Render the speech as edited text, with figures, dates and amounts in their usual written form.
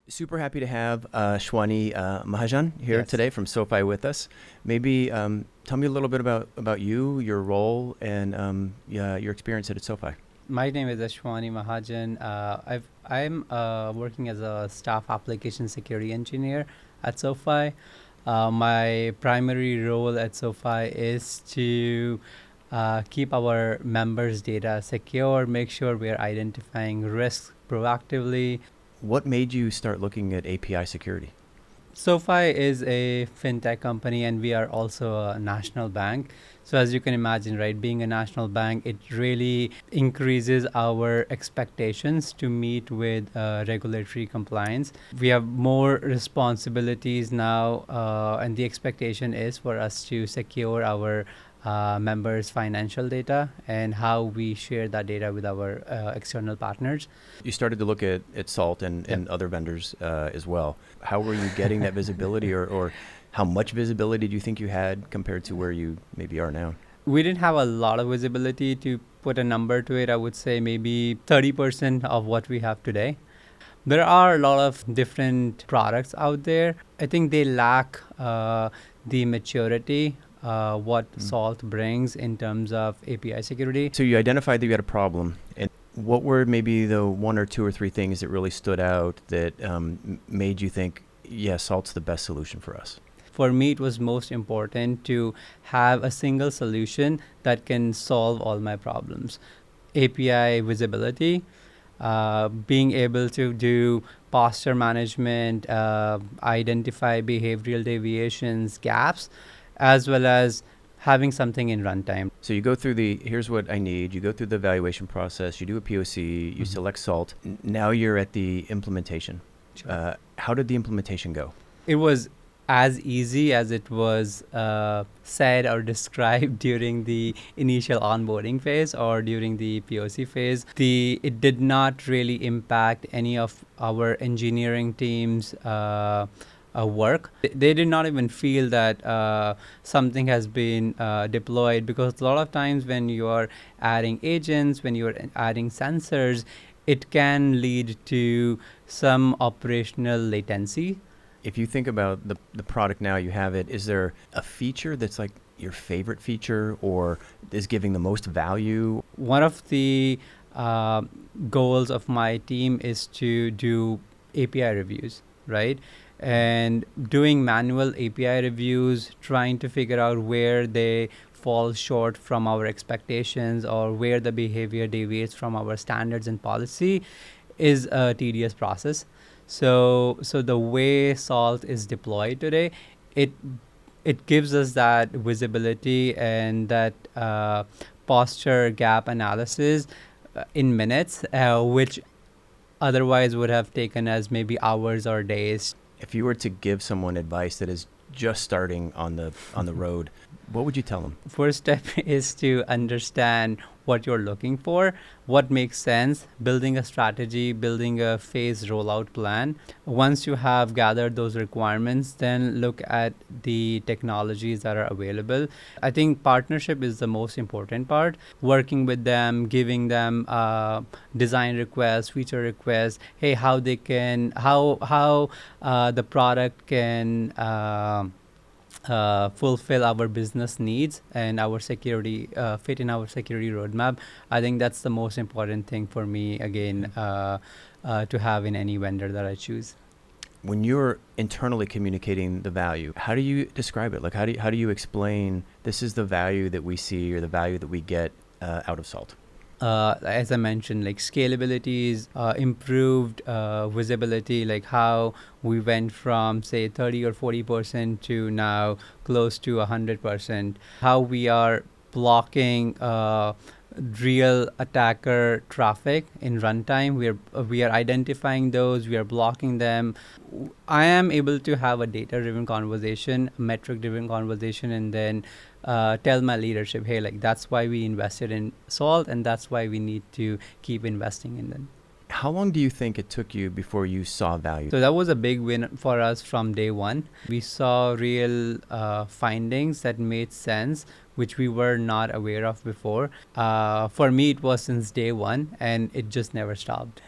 Super happy to have Ashwani Mahajan here today from SoFi with us. Maybe tell me a little bit about you, your role, and your experience at SoFi. My name is Ashwani Mahajan. I'm working as a staff application security engineer at SoFi. My primary role at SoFi is to keep our members' data secure, make sure we are identifying risks proactively. What made you start looking at API security? SoFi is a FinTech company and we are also a national bank. So as you can imagine, right, being a national bank, it really increases our expectations to meet with regulatory compliance. We have more responsibilities now, and the expectation is for us to secure our members' financial data and how we share that data with our external partners. You started to look at Salt and other vendors as well. How were you getting that visibility, or how much visibility do you think you had compared to where you maybe are now? We didn't have a lot of visibility. To put a number to it, I would say maybe 30% of what we have today. There are a lot of different products out there. I think they lack the maturity what Salt brings in terms of API security. So you identified that you had a problem, and what were maybe the one or two or three things that really stood out that made you think, yeah, Salt's the best solution for us? For me, it was most important to have a single solution that can solve all my problems. API visibility, being able to do posture management, identify behavioral deviations, gaps, as well as having something in runtime. So you go through here's what I need, you go through the evaluation process, you do a POC, you select Salt. Now you're at the implementation. Sure. How did the implementation go? It was as easy as it was said or described during the initial onboarding phase or during the POC phase. It did not really impact any of our engineering teams' work. They did not even feel that something has been deployed, because a lot of times when you are adding agents, when you are adding sensors, it can lead to some operational latency. If you think about the product now, you have it, is there a feature that's like your favorite feature or is giving the most value? One of the goals of my team is to do API reviews, right? And doing manual API reviews, trying to figure out where they fall short from our expectations or where the behavior deviates from our standards and policy is a tedious process. So the way Salt is deployed today, it gives us that visibility and that posture gap analysis in minutes, which otherwise would have taken us maybe hours or days. If you were to give someone advice that is just starting on the road, what would you tell them? First step is to understand what you're looking for, what makes sense, building a strategy, building a phased rollout plan. Once you have gathered those requirements, then look at the technologies that are available. I think partnership is the most important part. Working with them, giving them design requests, feature requests. Hey, how they can, how the product can fulfill our business needs and our security, fit in our security roadmap. I think that's the most important thing for me, again, to have in any vendor that I choose. When you're internally communicating the value, how do you describe it? Like, how do you explain this is the value that we see or the value that we get out of Salt? As I mentioned, like scalability is improved visibility, like how we went from say 30 or 40% to now close to 100%. How we are blocking real attacker traffic in runtime. We are identifying those. We are blocking them. I am able to have a data-driven conversation, metric-driven conversation, and then tell my leadership, hey, like that's why we invested in Salt, and that's why we need to keep investing in them. How long do you think it took you before you saw value? So that was a big win for us from day one. We saw real findings that made sense, which we were not aware of before. For me, it was since day one, and it just never stopped.